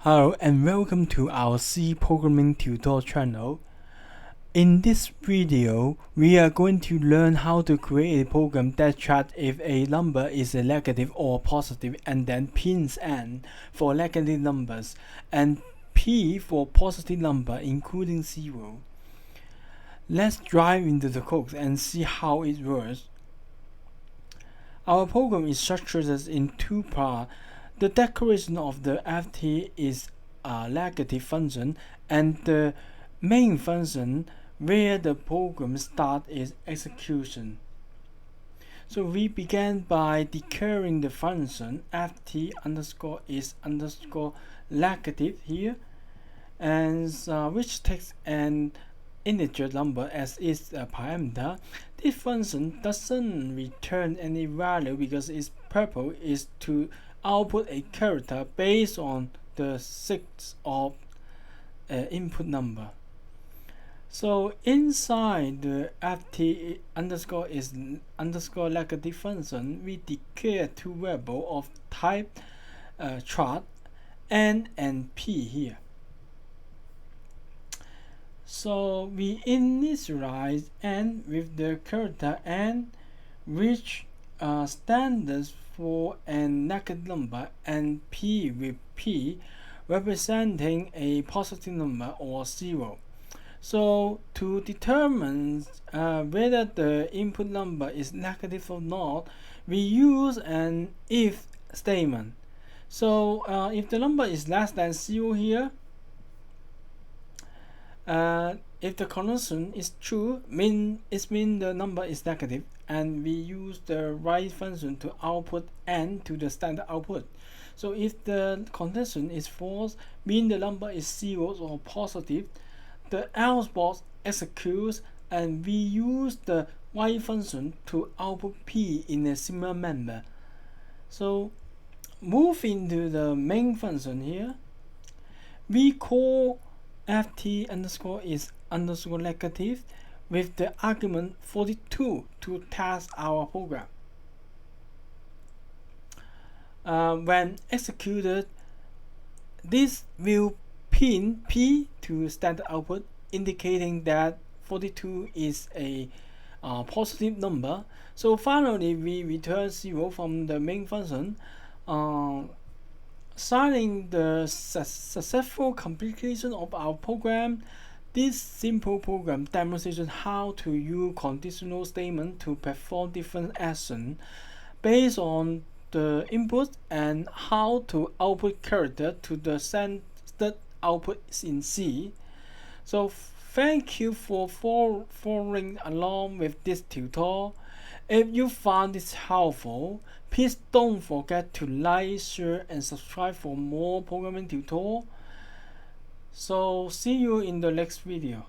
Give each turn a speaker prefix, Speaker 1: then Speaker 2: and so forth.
Speaker 1: Hello and welcome to our C programming tutorial channel. In this video, we are going to learn how to create a program that checks if a number is a negative or positive and then pins N for negative numbers and P for positive number including 0. Let's dive into the code and see how it works. Our program is structured in two parts. The declaration of the ft is a negative function, and the main function where the program starts its execution. So we began by declaring the function ft underscore is underscore negative here, and which takes an integer number as its parameter. This function doesn't return any value because its purpose is to output a character based on the 6 of input number. So inside the ft underscore is underscore negative function, we declare two variables of type chart n and p here. So we initialize n with the character n, which stands for a negative number, and p with p representing a positive number or 0. So to determine whether the input number is negative or not, we use an if statement. So if the number is less than 0 here, if the condition is true, it means the number is negative, and we use the right function to output n to the standard output. So if the condition is false, means the number is 0 or positive, the else box executes, and we use the right function to output p in a similar manner. So move into the main function here. We call ft underscore is underscore negative with the argument 42 to test our program. When executed, this will pin p to standard output, indicating that 42 is a positive number. So finally, we return 0 from the main function, signing the successful completion of our program. This simple program demonstrates how to use conditional statements to perform different actions based on the input and how to output character to the standard output in C. So thank you for following along with this tutorial. If you found this helpful, please don't forget to like, share, and subscribe for more programming tutorials. So see you in the next video.